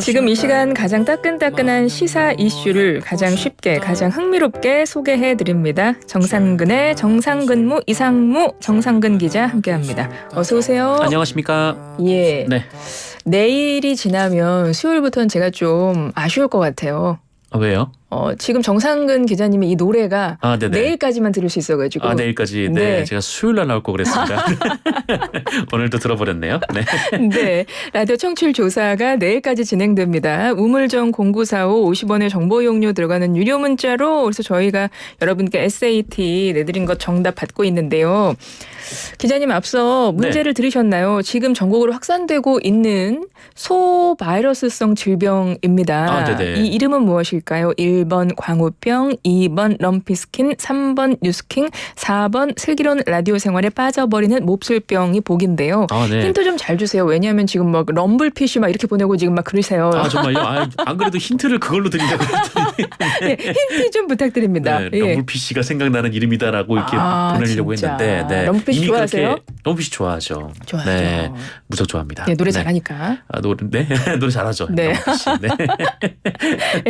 지금 이 시간 가장 따끈따끈한 시사 이슈를 가장 쉽게 가장 흥미롭게 소개해드립니다. 정상근의 정상근무 이상무 정상근 기자 함께합니다. 어서 오세요. 안녕하십니까. 예. 네. 내일이 지나면 수요일부터는 제가 좀 아쉬울 것 같아요. 왜요? 지금 정상근 기자님의 이 노래가 내일까지만 들을 수 있어가지고. 내일까지. 네. 제가 수요일 날 나올 거 그랬습니다. 오늘도 들어버렸네요. 네. 네. 라디오 청취율 조사가 내일까지 진행됩니다. 우물정 0945 50원의 정보 이용료 들어가는 유료 문자로 그래서 저희가 여러분께 SAT 내드린 것 정답 받고 있는데요. 기자님 앞서 문제를 들으셨나요? 지금 전국으로 확산되고 있는 소바이러스성 질병입니다. 이 이름은 무엇일까요? 1번 광우병, 2번 럼피스킨, 3번 뉴스킹, 4번 슬기로운 라디오 생활에 빠져버리는 몹쓸병이 복인데요. 힌트 좀 잘 주세요. 왜냐하면 지금 막 럼블피쉬 막 이렇게 보내고 지금 막 그러세요. 정말요? 안 그래도 힌트를 그걸로 드린다고 했더니. 네, 힌트 좀 부탁드립니다. 네, 럼블피쉬가 생각나는 이름이다라고 이렇게 보내려고 진짜. 했는데. 네. 럼블피쉬 좋아하세요? 럼블피쉬 좋아하죠. 좋아하죠. 네, 무척 좋아합니다. 네, 노래 잘하니까. 노래 잘하죠. 네. 럼블피쉬. 네.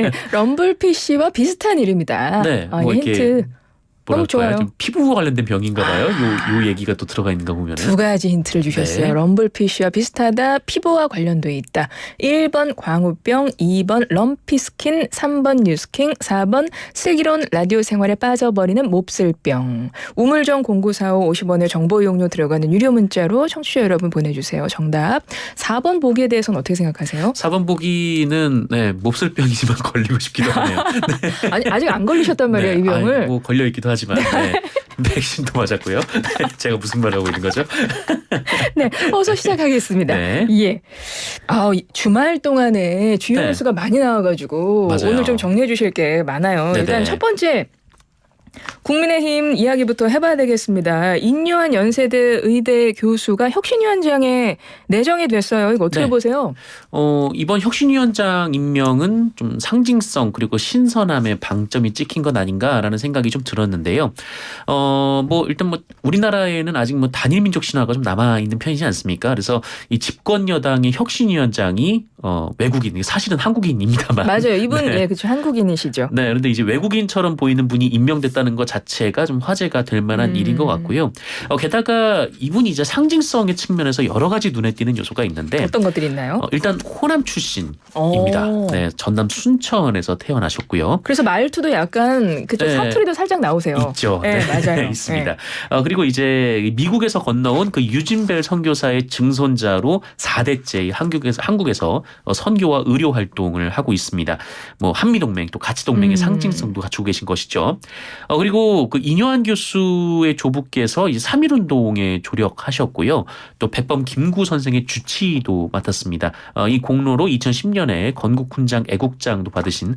네, 럼블피쉬와 비슷한 이름이다. 네, 이 힌트. 너무 좋아요. 좀 피부와 관련된 병인가 봐요. 요 얘기가 또 들어가 있는 거 보면은. 두 가지 힌트를 주셨어요. 네. 럼블피쉬와 비슷하다. 피부와 관련돼 있다. 1번 광우병, 2번 럼피스킨, 3번 뉴스킹, 4번 슬기로운 라디오 생활에 빠져버리는 몹쓸병. 우물정 0945 50원의 정보 이용료 들어가는 유료 문자로 청취자 여러분 보내주세요. 정답. 4번 보기에 대해서는 어떻게 생각하세요? 4번 보기는 몹쓸병이지만 걸리고 싶기도 하네요. 네. 아니, 아직 안 걸리셨단 말이에요. 이 병을. 걸려 있기도 하지만 백신도 맞았고요. 제가 무슨 말을 하고 있는 거죠? 네, 어서 시작하겠습니다. 네. 예. 주말 동안에 주요 뉴스가 많이 나와가지고 맞아요. 오늘 좀 정리해 주실 게 많아요. 일단 첫 번째. 국민의힘 이야기부터 해봐야 되겠습니다. 인요한 연세대 의대 교수가 혁신위원장에 내정이 됐어요. 이거 어떻게 보세요? 이번 혁신위원장 임명은 좀 상징성 그리고 신선함의 방점이 찍힌 것 아닌가라는 생각이 좀 들었는데요. 일단 우리나라에는 아직 단일민족 신화가 좀 남아 있는 편이지 않습니까? 그래서 이 집권 여당의 혁신위원장이 외국인, 사실은 한국인입니다만. 맞아요. 이분 그렇죠. 한국인이시죠. 네, 그런데 이제 외국인처럼 보이는 분이 임명됐다는 것 자체가 좀 화제가 될 만한 일인 것 같고요. 게다가 이분이 이제 상징성의 측면에서 여러 가지 눈에 띄는 요소가 있는데 어떤 것들이 있나요? 일단 호남 출신입니다. 네, 전남 순천에서 태어나셨고요. 그래서 말투도 약간 그쪽 사투리도 살짝 나오세요. 있죠. 네, 맞아요. 있습니다. 그리고 이제 미국에서 건너온 그 유진벨 선교사의 증손자로 4대째 한국에서 선교와 의료 활동을 하고 있습니다. 한미동맹 또 가치동맹의 상징성도 갖추고 계신 것이죠. 그리고 그 인요한 교수의 조부께서 이제 3.1운동에 조력하셨고요. 또 백범 김구 선생의 주치도 맡았습니다. 이 공로로 2010년에 건국훈장 애국장도 받으신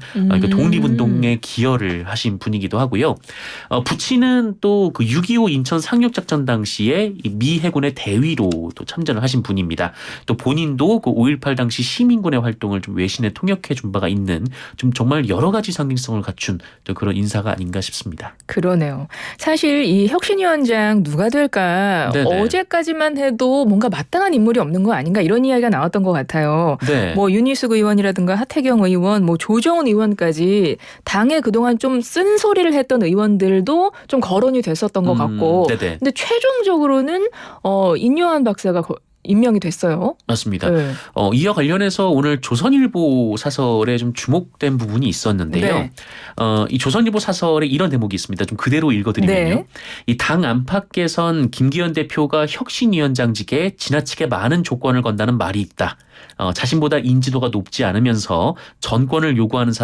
독립운동에 기여를 하신 분이기도 하고요. 부친은 또 그 6.25 인천 상륙작전 당시에 미 해군의 대위로 또 참전을 하신 분입니다. 또 본인도 그 5.18 당시 시민군의 활동을 좀 외신에 통역해 준 바가 있는 좀 정말 여러 가지 상징성을 갖춘 또 그런 인사가 아닌가 싶습니다. 그러네요. 사실 이 혁신위원장 누가 될까 어제까지만 해도 뭔가 마땅한 인물이 없는 거 아닌가 이런 이야기가 나왔던 것 같아요. 네. 윤희숙 의원이라든가 하태경 의원, 조정은 의원까지 당에 그동안 좀 쓴소리를 했던 의원들도 좀 거론이 됐었던 것 같고 근데 최종적으로는 인요한 박사가 임명이 됐어요. 맞습니다. 이와 관련해서 오늘 조선일보 사설에 좀 주목된 부분이 있었는데요. 이 조선일보 사설에 이런 대목이 있습니다. 좀 그대로 읽어드리면요. 이 당 안팎에선 김기현 대표가 혁신위원장직에 지나치게 많은 조건을 건다는 말이 있다. 자신보다 인지도가 높지 않으면서 정권을 요구하지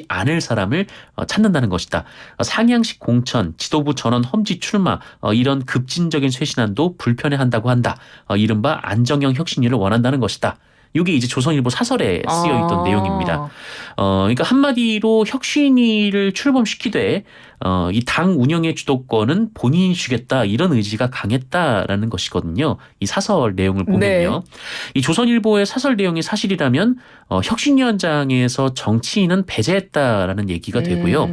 않을 사람을 찾는다는 것이다. 상향식 공천, 지도부 전원 험지 출마 이런 급진적인 쇄신안도 불편해한다고 한다. 이른바 안정형 혁신위를 원한다는 것이다. 이게 이제 조선일보 사설에 쓰여 있던 내용입니다. 그러니까 한마디로 혁신위를 출범시키되 이 당 운영의 주도권은 본인이 주겠다 이런 의지가 강했다라는 것이거든요. 이 사설 내용을 보면요. 네. 이 조선일보의 사설 내용이 사실이라면 혁신위원장에서 정치인은 배제했다라는 얘기가 되고요.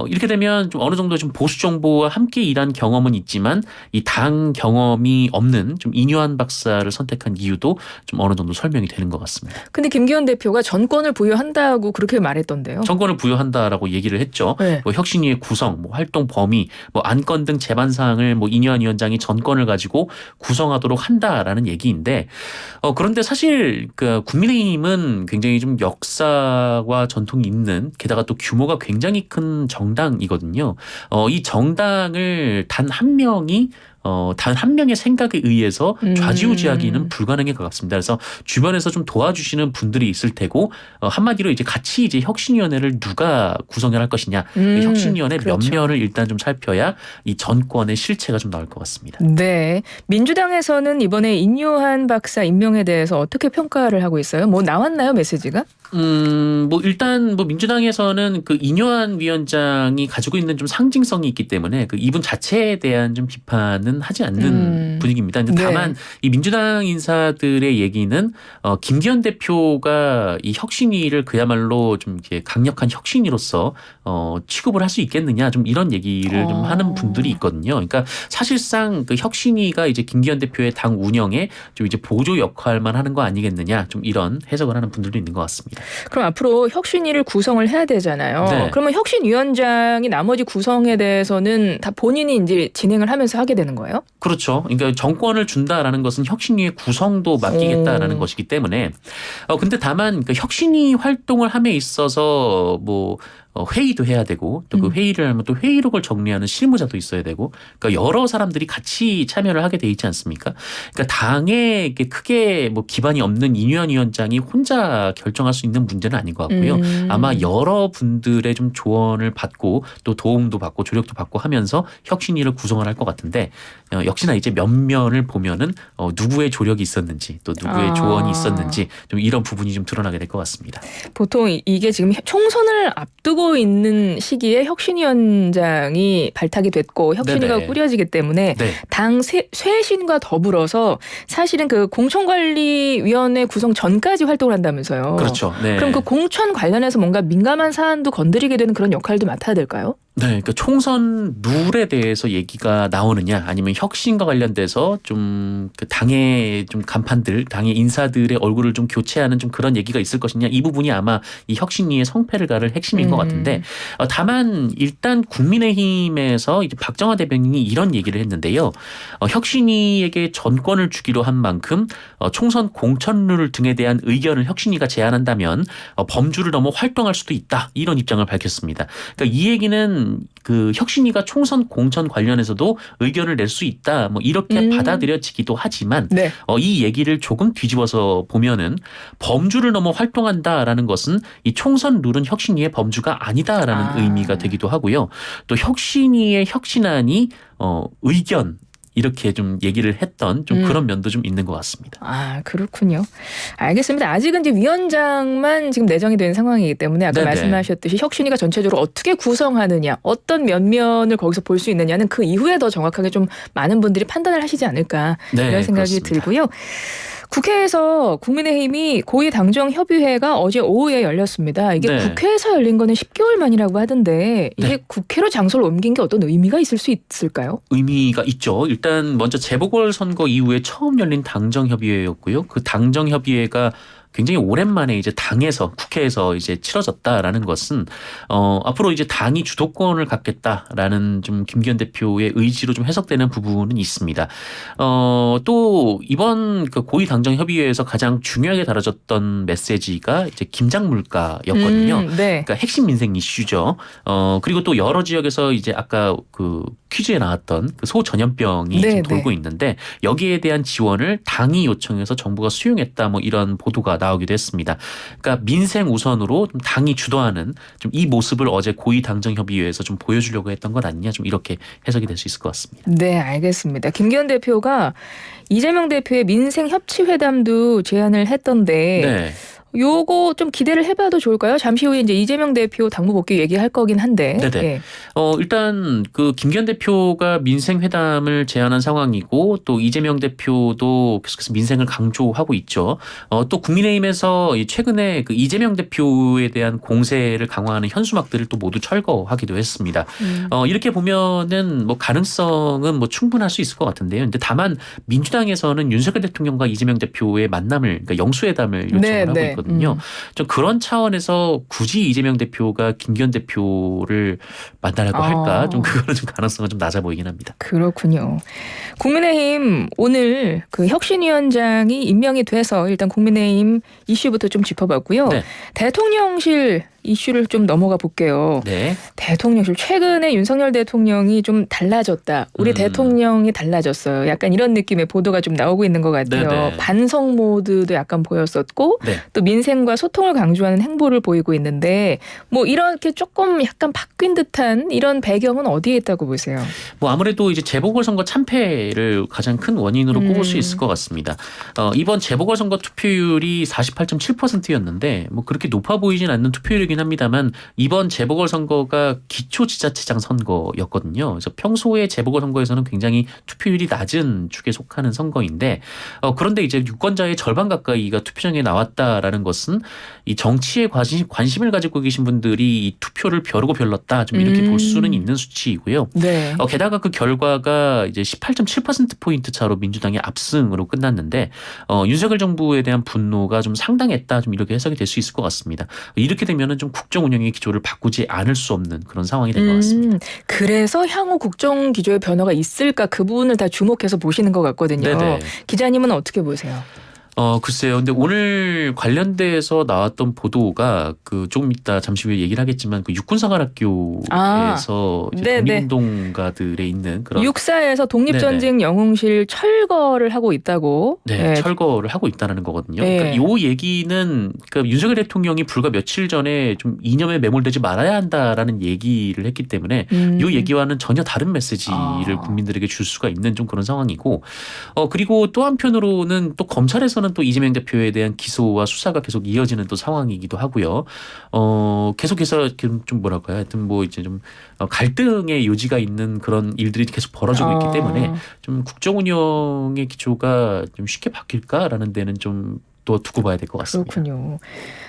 이렇게 되면 좀 어느 정도 좀 보수 정보와 함께 일한 경험은 있지만 이 당 경험이 없는 좀 이뇨한 박사를 선택한 이유도 좀 어느 정도 설명이 되는 것 같습니다. 근데 김기현 대표가 전권을 부여한다고 그렇게 말했던데요. 정권을 부여한다라고 얘기를 했죠. 네. 뭐 혁신위의 구성, 뭐 활동 범위, 뭐 안건 등 제반 사항을 뭐 이뇨한 위원장이 전권을 가지고 구성하도록 한다라는 얘기인데 그런데 사실 그 국민의힘은 굉장히 좀 역사와 전통이 있는 게다가 또 규모가 굉장히 큰 정당이거든요. 이 정당을 단 한 명의 생각에 의해서 좌지우지하기는 불가능에 가깝습니다. 그래서 주변에서 좀 도와주시는 분들이 있을 테고 한마디로 이제 같이 이제 혁신위원회를 누가 구성을 할 것이냐, 혁신위원회 그렇죠. 면면을 일단 좀 살펴야 이 정권의 실체가 좀 나올 것 같습니다. 네. 민주당에서는 이번에 인요한 박사 임명에 대해서 어떻게 평가를 하고 있어요? 뭐 나왔나요, 메시지가? 뭐 일단 뭐 민주당에서는 그 이뇨한 위원장이 가지고 있는 좀 상징성이 있기 때문에 그 이분 자체에 대한 좀 비판은 하지 않는 분위기입니다. 근데 다만 이 민주당 인사들의 얘기는 김기현 대표가 이 혁신위를 그야말로 좀 이렇게 강력한 혁신위로서 취급을 할 수 있겠느냐 좀 이런 얘기를 좀 하는 분들이 있거든요. 그러니까 사실상 그 혁신위가 이제 김기현 대표의 당 운영에 좀 이제 보조 역할만 하는 거 아니겠느냐 좀 이런 해석을 하는 분들도 있는 것 같습니다. 그럼 앞으로 혁신위를 구성을 해야 되잖아요. 네. 그러면 혁신위원장이 나머지 구성에 대해서는 다 본인이 이제 진행을 하면서 하게 되는 거예요? 그렇죠. 그러니까 정권을 준다라는 것은 혁신위의 구성도 맡기겠다라는 것이기 때문에 근데 다만 그 혁신위 활동을 함에 있어서 뭐 회의도 해야 되고 또 그 회의를 하면 또 회의록을 정리하는 실무자도 있어야 되고 그러니까 여러 사람들이 같이 참여를 하게 돼 있지 않습니까? 그러니까 당에 크게 뭐 기반이 없는 이뇨한 위원장이 혼자 결정할 수 있는 문제는 아닌 것 같고요. 아마 여러 분들의 좀 조언을 받고 또 도움도 받고 조력도 받고 하면서 혁신위를 구성을 할 것 같은데 역시나 이제 면면을 보면은 누구의 조력이 있었는지 또 누구의 조언이 있었는지 좀 이런 부분이 좀 드러나게 될 것 같습니다. 보통 이게 지금 총선을 앞두고 있는 시기에 혁신위원장이 발탁이 됐고 혁신위가 네네. 꾸려지기 때문에 네. 당 쇄신과 더불어서 사실은 그 공천관리위원회 구성 전까지 활동을 한다면서요. 그렇죠. 네. 그럼 그 공천 관련해서 뭔가 민감한 사안도 건드리게 되는 그런 역할도 맡아야 될까요? 네, 그러니까 총선 룰에 대해서 얘기가 나오느냐, 아니면 혁신과 관련돼서 좀 그 당의 좀 간판들, 당의 인사들의 얼굴을 좀 교체하는 좀 그런 얘기가 있을 것이냐, 이 부분이 아마 이 혁신위의 성패를 가를 핵심인 것 같은데, 다만 일단 국민의힘에서 이제 박정화 대변인이 이런 얘기를 했는데요, 혁신위에게 전권을 주기로 한 만큼 총선 공천룰 등에 대한 의견을 혁신위가 제안한다면 범주를 넘어 활동할 수도 있다, 이런 입장을 밝혔습니다. 그러니까 이 얘기는 그 혁신위가 총선 공천 관련해서도 의견을 낼 수 있다. 뭐 이렇게 받아들여지기도 하지만 네. 이 얘기를 조금 뒤집어서 보면은 범주를 넘어 활동한다라는 것은 이 총선 룰은 혁신위의 범주가 아니다라는 의미가 되기도 하고요. 또 혁신위의 혁신안이 의견 이렇게 좀 얘기를 했던 좀 그런 면도 좀 있는 것 같습니다. 아, 그렇군요. 알겠습니다. 아직은 이제 위원장만 지금 내정이 된 상황이기 때문에 아까 네네. 말씀하셨듯이 혁신위가 전체적으로 어떻게 구성하느냐, 어떤 면면을 거기서 볼 수 있느냐는 그 이후에 더 정확하게 좀 많은 분들이 판단을 하시지 않을까 네, 이런 생각이 그렇습니다. 들고요. 국회에서 국민의힘이 고위당정협의회가 어제 오후에 열렸습니다. 이게 네. 국회에서 열린 거는 10개월 만이라고 하던데 이게 네. 국회로 장소를 옮긴 게 어떤 의미가 있을 수 있을까요? 의미가 있죠. 일단 먼저 재보궐선거 이후에 처음 열린 당정협의회였고요. 그 당정협의회가 굉장히 오랜만에 이제 당에서 국회에서 이제 치러졌다라는 것은 앞으로 이제 당이 주도권을 갖겠다라는 좀 김기현 대표의 의지로 좀 해석되는 부분은 있습니다. 또 이번 그 고위 당정 협의회에서 가장 중요하게 다뤄졌던 메시지가 이제 김장 물가였거든요. 네. 그러니까 핵심 민생 이슈죠. 그리고 또 여러 지역에서 이제 아까 그 퀴즈에 나왔던 그 소 전염병이 네, 지금 돌고 네. 있는데 여기에 대한 지원을 당이 요청해서 정부가 수용했다 뭐 이런 보도가 나오기도 했습니다. 그러니까 민생 우선으로 좀 당이 주도하는 좀 이 모습을 어제 고위당정협의회에서 좀 보여주려고 했던 것 아니냐 좀 이렇게 해석이 될 수 있을 것 같습니다. 네, 알겠습니다. 김기현 대표가 이재명 대표의 민생협치회담도 제안을 했던데 네. 요거 좀 기대를 해봐도 좋을까요? 잠시 후에 이제 이재명 대표 당무 복귀 얘기할 거긴 한데. 네네. 예. 일단 그 김기현 대표가 민생 회담을 제안한 상황이고 또 이재명 대표도 계속해서 민생을 강조하고 있죠. 또 국민의힘에서 최근에 그 이재명 대표에 대한 공세를 강화하는 현수막들을 또 모두 철거하기도 했습니다. 이렇게 보면은 뭐 가능성은 뭐 충분할 수 있을 것 같은데요. 근데 다만 민주당에서는 윤석열 대통령과 이재명 대표의 만남을 그러니까 영수회담을 요청을 네, 하고 네. 있거든요. 좀 그런 차원에서 굳이 이재명 대표가 김기현 대표를 만나라고 할까? 좀 그거는 좀 가능성은 좀 낮아 보이긴 합니다. 그렇군요. 국민의힘 오늘 그 혁신위원장이 임명이 돼서 일단 국민의힘 이슈부터 좀 짚어봤고요. 네. 대통령실 이슈를 좀 넘어가 볼게요. 네. 대통령실 최근에 윤석열 대통령이 좀 달라졌다. 우리 대통령이 달라졌어요. 약간 이런 느낌의 보도가 좀 나오고 있는 것 같아요. 네네. 반성 모드도 약간 보였었고 네. 또 민생과 소통을 강조하는 행보를 보이고 있는데 뭐 이렇게 조금 약간 바뀐 듯한 이런 배경은 어디에 있다고 보세요? 뭐 아무래도 이제 재보궐선거 참패를 가장 큰 원인으로 꼽을 수 있을 것 같습니다. 이번 재보궐선거 투표율이 48.7%였는데 뭐 그렇게 높아 보이진 않는 투표율이긴 합니다만 이번 재보궐선거가 기초지자체장 선거였거든요. 그래서 평소에 재보궐선거에서는 굉장히 투표율이 낮은 축에 속하는 선거인데 그런데 이제 유권자의 절반 가까이가 투표장에 나왔다라는 것은 이 정치에 관심을 가지고 계신 분들이 이 투표를 벼르고 별렀다 좀 이렇게 볼 수는 있는 수치이고요. 네. 게다가 그 결과가 이제 18.7%포인트 차로 민주당의 압승으로 끝났는데 윤석열 정부에 대한 분노가 좀 상당했다 좀 이렇게 해석이 될 수 있을 것 같습니다. 이렇게 되면은 좀 국정 운영의 기조를 바꾸지 않을 수 없는 그런 상황이 될 것 같습니다. 그래서 향후 국정 기조의 변화가 있을까 그 부분을 다 주목해서 보시는 것 같거든요. 네네. 기자님은 어떻게 보세요? 글쎄요. 근데 오늘 관련돼서 나왔던 보도가 그 조금 이따 잠시 후에 얘기를 하겠지만 그 육군사관학교에서 이제 네네. 독립운동가들에 있는 그런 육사에서 독립전쟁 영웅실 철거를 하고 있다고. 네, 철거를 하고 있다는 거거든요. 네. 그러니까 이 얘기는 그러니까 윤석열 대통령이 불과 며칠 전에 좀 이념에 매몰되지 말아야 한다라는 얘기를 했기 때문에 이 얘기와는 전혀 다른 메시지를 국민들에게 줄 수가 있는 좀 그런 상황이고 그리고 또 한편으로는 또 검찰에서는 또 이재명 대표에 대한 기소와 수사가 계속 이어지는 또 상황이기도 하고요. 계속해서 좀 뭐랄까요? 하여튼 뭐 이제 좀 갈등의 요지가 있는 그런 일들이 계속 벌어지고 있기 때문에 좀 국정 운영의 기조가 좀 쉽게 바뀔까라는 데는 좀 또 두고 봐야 될 것 같습니다. 그렇군요.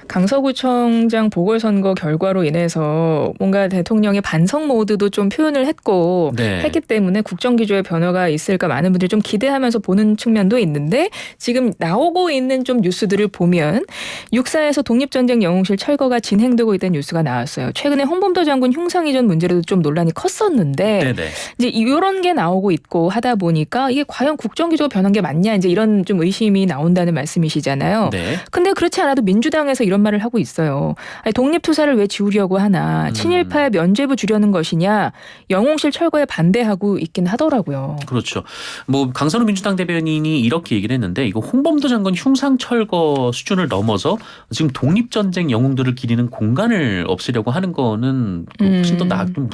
강서구청장 보궐선거 결과로 인해서 뭔가 대통령의 반성 모드도 좀 표현을 했고 네. 했기 때문에 국정기조의 변화가 있을까 많은 분들이 좀 기대하면서 보는 측면도 있는데 지금 나오고 있는 좀 뉴스들을 보면 육사에서 독립전쟁 영웅실 철거가 진행되고 있다는 뉴스가 나왔어요. 최근에 홍범도 장군 흉상 이전 문제로도 좀 논란이 컸었는데 네네. 이제 이런 게 나오고 있고 하다 보니까 이게 과연 국정기조가 변한 게 맞냐 이제 이런 좀 의심이 나온다는 말씀이시잖아요. 네. 근데 그렇지 않아도 민주당에서 이런 말을 하고 있어요. 아니, 독립투사를 왜 지우려고 하나. 친일파의 면죄부 주려는 것이냐. 영웅실 철거에 반대하고 있긴 하더라고요. 그렇죠. 뭐 강선우 민주당 대변인이 이렇게 얘기를 했는데 이거 홍범도 장군 흉상 철거 수준을 넘어서 지금 독립전쟁 영웅들을 기리는 공간을 없애려고 하는 거는 훨씬 더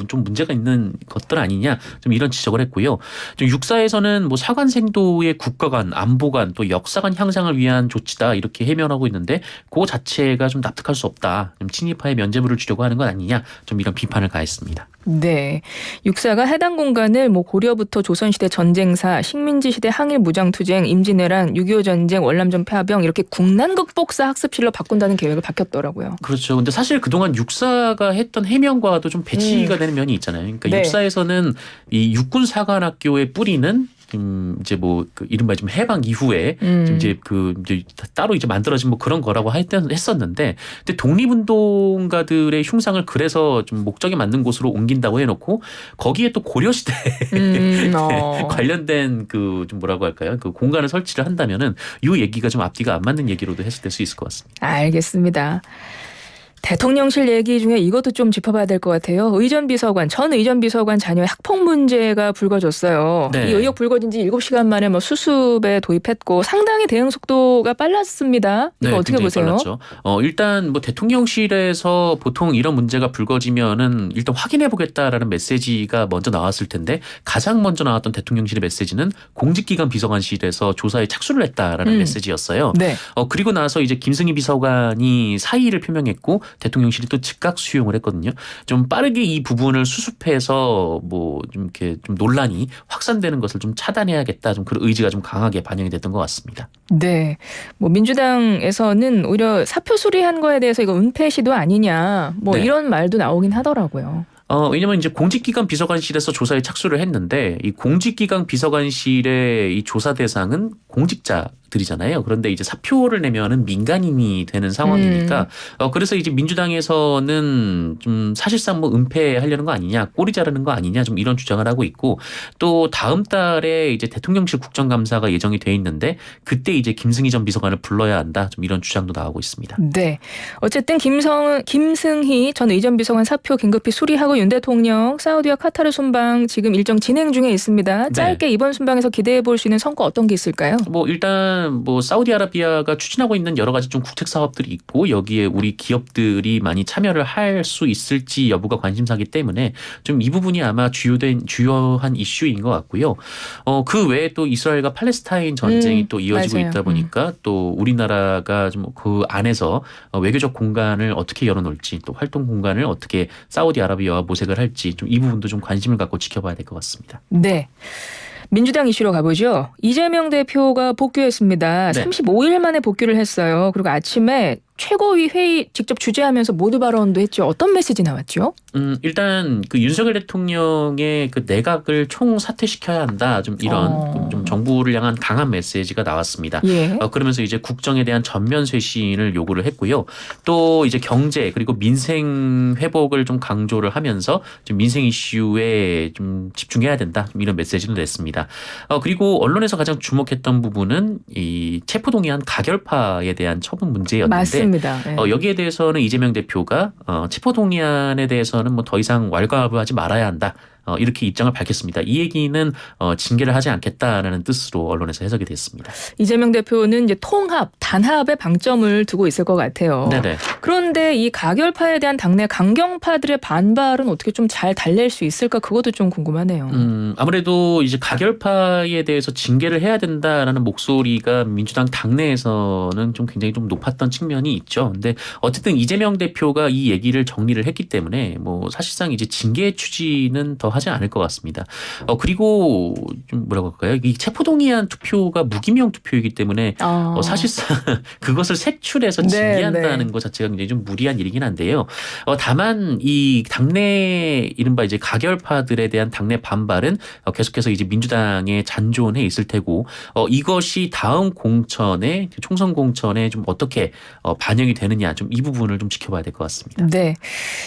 좀 문제가 있는 것들 아니냐. 좀 이런 지적을 했고요. 좀 육사에서는 뭐 사관생도의 국가관, 안보관 또 역사관 향상을 위한 조치다 이렇게 해명하고 있는데 그 자체가 좀 납득할 수 없다. 좀 친일파의 면죄부를 주려고 하는 건 아니냐. 좀 이런 비판을 가했습니다. 네. 육사가 해당 공간을 뭐 고려부터 조선시대 전쟁사, 식민지시대 항일 무장투쟁, 임진왜란, 6.25 전쟁, 월남전 폐하병 이렇게 국난 극복사 학습실로 바꾼다는 계획을 밝혔더라고요. 그렇죠. 근데 사실 그동안 육사가 했던 해명과도 좀 배치가 되는 면이 있잖아요. 그러니까 네. 육사에서는 이 육군사관학교의 뿌리는 이제 뭐 그 이른바 좀 해방 이후에 이제 이제 따로 이제 만들어진 뭐 그런 거라고 했었는데, 근데 독립운동가들의 흉상을 그래서 좀 목적에 맞는 곳으로 옮긴다고 해놓고 거기에 또 고려시대 관련된 그 좀 뭐라고 할까요? 그 공간을 설치를 한다면은 이 얘기가 좀 앞뒤가 안 맞는 얘기로도 해석될 수 있을 것 같습니다. 알겠습니다. 대통령실 얘기 중에 이것도 좀 짚어봐야 될 것 같아요. 전 의전 비서관 자녀의 학폭 문제가 불거졌어요. 네. 이 의혹 불거진 지 7시간 만에 뭐 수습에 도입했고 상당히 대응 속도가 빨랐습니다. 이거 네, 어떻게 굉장히 보세요? 빨랐죠. 일단 뭐 대통령실에서 보통 이런 문제가 불거지면은 일단 확인해 보겠다라는 메시지가 먼저 나왔을 텐데 가장 먼저 나왔던 대통령실의 메시지는 공직기관 비서관실에서 조사에 착수를 했다라는 메시지였어요. 네. 그리고 나서 이제 김승희 비서관이 사의를 표명했고 대통령실이 또 즉각 수용을 했거든요. 좀 빠르게 이 부분을 수습해서 뭐 좀 이렇게 좀 논란이 확산되는 것을 좀 차단해야겠다. 좀 그런 의지가 좀 강하게 반영이 됐던 것 같습니다. 네. 뭐 민주당에서는 오히려 사표 수리한 거에 대해서 이거 은폐 시도 아니냐. 뭐 네. 이런 이런 말도 나오긴 하더라고요. 왜냐면 이제 공직기관 비서관실에서 조사에 착수를 했는데 이 공직기관 비서관실의 이 조사 대상은 공직자들이잖아요. 그런데 이제 사표를 내면은 민간인이 되는 상황이니까 그래서 이제 민주당에서는 좀 사실상 뭐 은폐하려는 거 아니냐, 꼬리 자르는 거 아니냐 좀 이런 주장을 하고 있고 또 다음 달에 이제 대통령실 국정감사가 예정이 돼 있는데 그때 이제 김승희 전 비서관을 불러야 한다. 좀 이런 주장도 나오고 있습니다. 네. 어쨌든 김승희 전 의전 비서관 사표 긴급히 수리하고 윤 대통령 사우디와 카타르 순방 지금 일정 진행 중에 있습니다. 짧게 이번 순방에서 기대해 볼 수 있는 성과 어떤 게 있을까요? 뭐 일단 뭐 사우디아라비아가 추진하고 있는 여러 가지 좀 국책 사업들이 있고 여기에 우리 기업들이 많이 참여를 할 수 있을지 여부가 관심사기 때문에 좀 이 부분이 아마 주요한 이슈인 것 같고요. 그 외에 또 이스라엘과 팔레스타인 전쟁이 또 이어지고 맞아요. 있다 보니까 또 우리나라가 좀 그 안에서 외교적 공간을 어떻게 열어놓을지 또 활동 공간을 어떻게 사우디아라비아와 모색을 할지 좀 이 부분도 좀 관심을 갖고 지켜봐야 될 것 같습니다. 네. 민주당 이슈로 가보죠. 이재명 대표가 복귀했습니다. 네. 35일 만에 복귀를 했어요. 그리고 아침에 최고위 회의 직접 주재하면서 모두 발언도 했죠. 어떤 메시지 나왔죠? 일단 그 윤석열 대통령의 그 내각을 총사퇴시켜야 한다. 좀 이런 좀 정부를 향한 강한 메시지가 나왔습니다. 예. 그러면서 이제 국정에 대한 전면 쇄신을 요구를 했고요. 또 이제 경제 그리고 민생 회복을 좀 강조를 하면서 좀 민생 이슈에 좀 집중해야 된다. 좀 이런 메시지를 냈습니다. 그리고 언론에서 가장 주목했던 부분은 이 체포동의안 가결파에 대한 처분 문제였는데 맞습니다. 네. 여기에 대해서는 이재명 대표가 체포동의안에 대해서는 뭐 더 이상 왈가왈부하지 말아야 한다. 이렇게 입장을 밝혔습니다. 이 얘기는 징계를 하지 않겠다라는 뜻으로 언론에서 해석이 됐습니다. 이재명 대표는 이제 통합, 단합에 방점을 두고 있을 것 같아요. 네네. 그런데 이 가결파에 대한 당내 강경파들의 반발은 어떻게 좀 잘 달랠 수 있을까? 그것도 좀 궁금하네요. 아무래도 이제 가결파에 대해서 징계를 해야 된다라는 목소리가 민주당 당내에서는 좀 굉장히 좀 높았던 측면이 있죠. 근데 어쨌든 이재명 대표가 이 얘기를 정리를 했기 때문에 뭐 사실상 이제 징계 추진은 더 하지 않을 것 같습니다. 그리고 좀 뭐라고 할까요? 이 체포동의안 투표가 무기명 투표이기 때문에 사실상 그것을 색출해서 징계한다는 것 자체가 굉장히 좀 무리한 일이긴 한데요. 다만 이 당내 이른바 이제 가결파들에 대한 당내 반발은 계속해서 이제 민주당의 잔존해 있을 테고 이것이 다음 공천에 총선 공천에 좀 어떻게 반영이 되느냐 좀 이 부분을 좀 지켜봐야 될 것 같습니다. 네.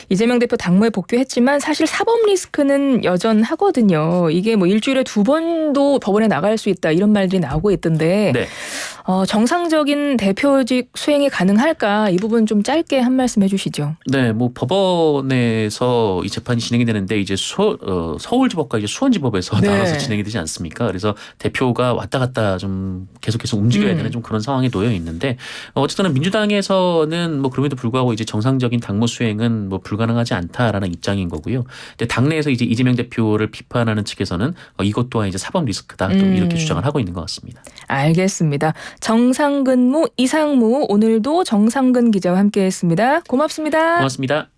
이재명 대표 당무에 복귀했지만 사실 사법 리스크는 여전하거든요. 이게 뭐 일주일에 2번도 법원에 나갈 수 있다 이런 말들이 나오고 있던데 네. 정상적인 대표직 수행이 가능할까? 이 부분 좀 짧게 한 말씀 해주시죠. 네, 뭐 법원에서 이 재판이 진행이 되는데 이제 서울지법과 이제 수원지법에서 네. 나눠서 진행이 되지 않습니까? 그래서 대표가 왔다 갔다 좀 계속해서 움직여야 되는 좀 그런 상황에 놓여 있는데 어쨌든 민주당에서는 뭐 그럼에도 불구하고 이제 정상적인 당무 수행은 뭐 불가능하지 않다라는 입장인 거고요. 근데 당내에서 이제 이재명 대표를 비판하는 측에서는 이것 또한 이제 사법 리스크다 좀 이렇게 주장을 하고 있는 것 같습니다. 알겠습니다. 정상근무 이상무 오늘도 정상근 기자와 함께했습니다. 고맙습니다. 고맙습니다.